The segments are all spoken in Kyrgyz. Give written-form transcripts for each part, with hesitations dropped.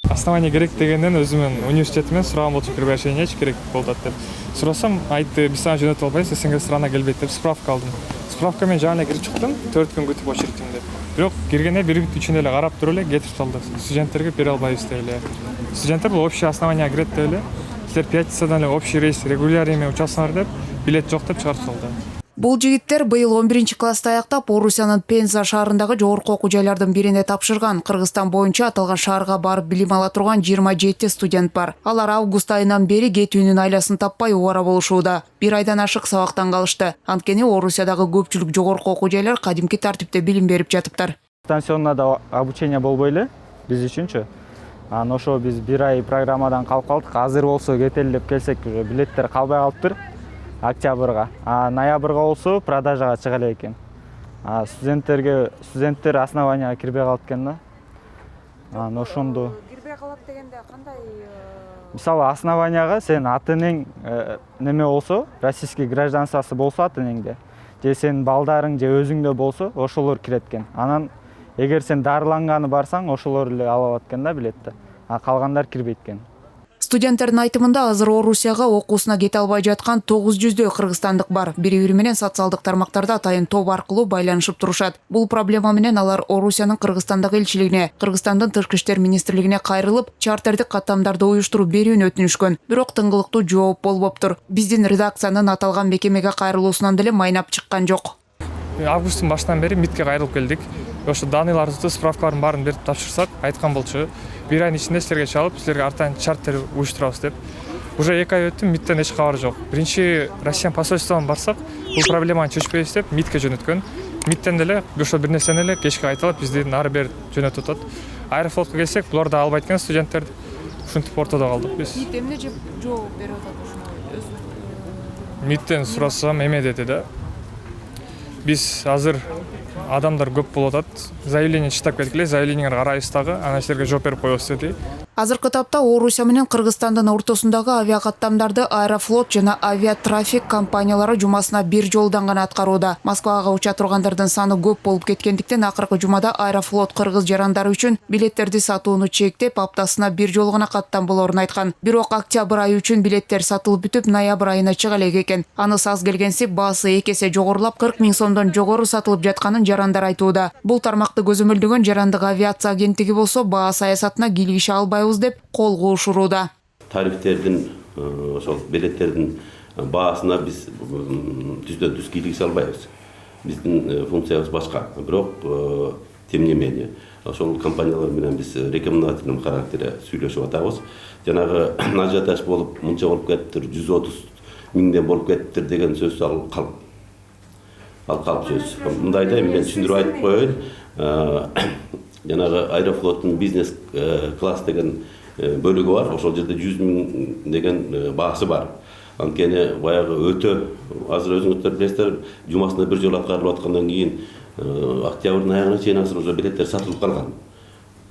Основание керек дегенден өзүмүн университетимен сураган болчу, приглашениечи керек болуп атат деп. Сурасам, айтты, биз сага жөнөтүп албайбыз, сенге страна келбейт деп справка алдым. Справка менен жаңы кирип чыктым, 4 күн күтүп очередтим деп. Бирок киргенде 1 бүт үчүн эле карап туруп эле кетип салды. Студенттерге бере албайбыз деп эле. Студенттер бул общее основание кирет деп эле. Силер пятницадан эле общий рейс регулярныймен учасаңар деп, билет жок деп чыгарып салды. Бул жигиттер быйыл 11-класста аяктап, Орусиянын Пенза шаарындагы жогорку окуу жайлардын бирине тапшырган. Кыргызстан боюнча аталган шаарга барып билим ала турган 27 студент бар. Алар август айынан бери кетүүнүн айласын таппай убара болушууда. 1 айдан ашык сабактан калышты. Анткени Орусиядагы көпчүлүк жогорку окуу жайлар кадимки тартипте билим берип жатыптар. Станционнада обучение болбой эле биз үчүнчү. Ошо биз 1 ай программадан калып калдык. Азыр болсо кетели деп келсек, билеттер калбай калыптыр. Октябрга, ноябрга болсо продажага чыга элек экен. Студенттер основанияга кирбей калат экен да. Ошондо Кирбей калат дегенде кандай? Мисалы основанияга сен ата-энең неме болсо, российский гражданствосы болсо ата-энеңде, же сенин балдарың же өзүңдө болсо, ошолор кирет экен. Анан эгер сен дарыланганы барсаң, ошолор эле ала алат экен да билетти. Калгандар кирбейт экен. Студенттердин айтымында азыр Орусияга окуусуна кете албай жаткан 900дөй кыргызстандык бар. Бири-бири менен социалдык тармактарда атайын топ аркылуу байланышып турушат. Бул проблема менен алар Орусиянын Кыргызстандагы элчилигине, Кыргызстандын Тышкы иштер министрлигине кайрылып, чартердик каттамдарды уюштуруп берүүнү өтүнүшкөн. Бирок тыңгылыктуу жооп болбоптур. Биздин редакциянын аталган мекемеге кайрылуусунан деле майнап чыккан жок. Августтун башынан бери МИДке кайрылып келдик. Ошо даныйларды, справкалардын баарын берип тапшырсак, айткан болчу. 1 айдын ичинде силерге чалып, силерге артан чартер уюштурабыз деп. Уже 2 ай өттү, МИДтен эч кабар жок. Биринчи Россия посольствосуна барсак, бул проблеманы чечпейбиз деп МИДке жөнөткөн. МИДтен деле ошо бир нерсени эле кечке айтылып, бизди ары бери жөнөтүп атат. Аэрофлотко келсек, булар да албайт экен студенттерди. Ушинтип ортодо калдык биз. МИД эмне деп жооп берип атат ошону? МИДтен сурасам эме деди да. Биз азыр адамдар көп болуп атат. Заявление чыктап келгиле, заявлениеңерди карайбыз дагы, анан силерге жооп берип коебуз деди. Азыркы тапта Орусия менен Кыргызстандын ортосундагы авиакаттамдарды Аэрофлот жана авиатрафик компаниялары жумасына бир жолдан гана аткарууда. Москвага уча тургандардын саны көп болуп кеткендиктен акыркы жумада Аэрофлот кыргыз жарандары үчүн билеттерди сатууну чектеп, аптасына бир жолу гана каттам болорун айткан. Бирок октябрь айы үчүн билеттер сатылып бүтүп, ноябрь айына чыга элек экен. Анысы аз келгенси баасы 2 эсе жогорулап, 40 000 сомдон жогору сатылып жатканын жарандар айтууда. Бул тармакты көзөмөлдөгөн Жарандык авиация агенттиги болсо баа саясатына кийлигише албайбыз деп кол куушурууда. Тарифтердин, ошол билеттердин баасына биз түздөн-түз кийлигише албайбыз. Биздин функциябыз башка. Бирок, тем не менее, ошол компаниялар менен биз рекомендательный характерде сүйлөшүп атабыз. Жанагы ажиотаж болуп, мынча болуп кетиптир, 130 000ден болуп кетиптир деген сөз калп сөз. Мындайда мен түшүндүрүп айтып коеюн. Жанагы Аэрофлоттун бизнес класс деген бөлүгү бар. Ошол жерде 100 000 деген баасы бар. Анткени баягы өтө азыр өзүңүздөр билесиздер, жумасына бир жолу аткарылып аткандан кийин октябрдын аягына чейин азыр уже билеттер сатылып калган.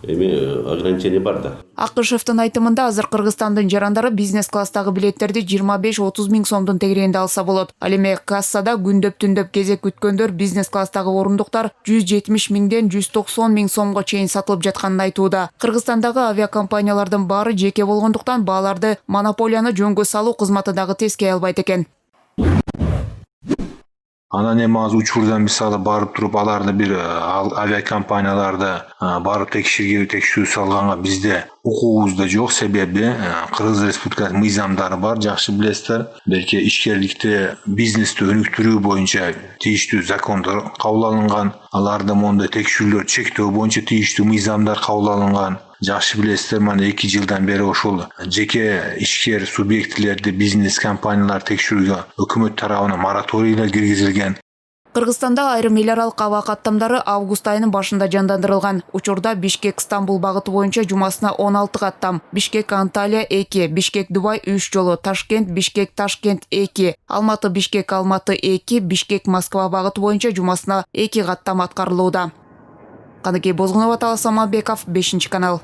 Эми ограничение бар да. Акышевдин айтымында азыр Кыргызстандын жарандары бизнес класстагы билеттерди 25-30 000 сомдун тегерегинде алса болот. Ал эми кассада күндөп-түндөп кезек күткөндөр бизнес класстагы орундуктар 170 000ден 190 000 сомго чейин сатылып жатканын айтууда. Кыргызстандагы авиакомпаниялардын баары жеке болгондуктан бааларды монополияны жөнгө салуу кызматы дагы тескей албайт экен. Анан эми азыр учурда мисалы барып туруп аларды бир авиакомпанияларды барып текшерүү салганга бизде укугубузда жок. Себеби Кыргыз Республикасынын мыйзамдары бар, жакшы билесиздер. Белки ишкерликти, бизнести өнүктүрүү боюнча тийиштүү закондор кабыл алынган. Аларды мондай текшерүүлөр чектөө боюнча тийиштүү мыйзамдар кабыл алынган. Жакшы билесиздер, мына 2 жылдан бери ошол жеке ишкер субъектилерди, бизнес компаниялар текшерүүгө өкмөт тарабынан мораторийлер киргизилген. Кыргызстанда айрым эл аралык аба каттамдары август айынын башында жандандырылган. Учурда Бишкек-Стамбул багыты боюнча жумасына 16 каттам, Бишкек-Анталия 2, Бишкек-Дубай 3 жолу, Ташкент-Бишкек-Ташкент 2, Алматы-Бишкек-Алматы 2, Бишкек-Москва багыты боюнча жумасына 2 каттам аткарылууда. Каныкей Бозгунова, Талас Аманбеков, 5 канал.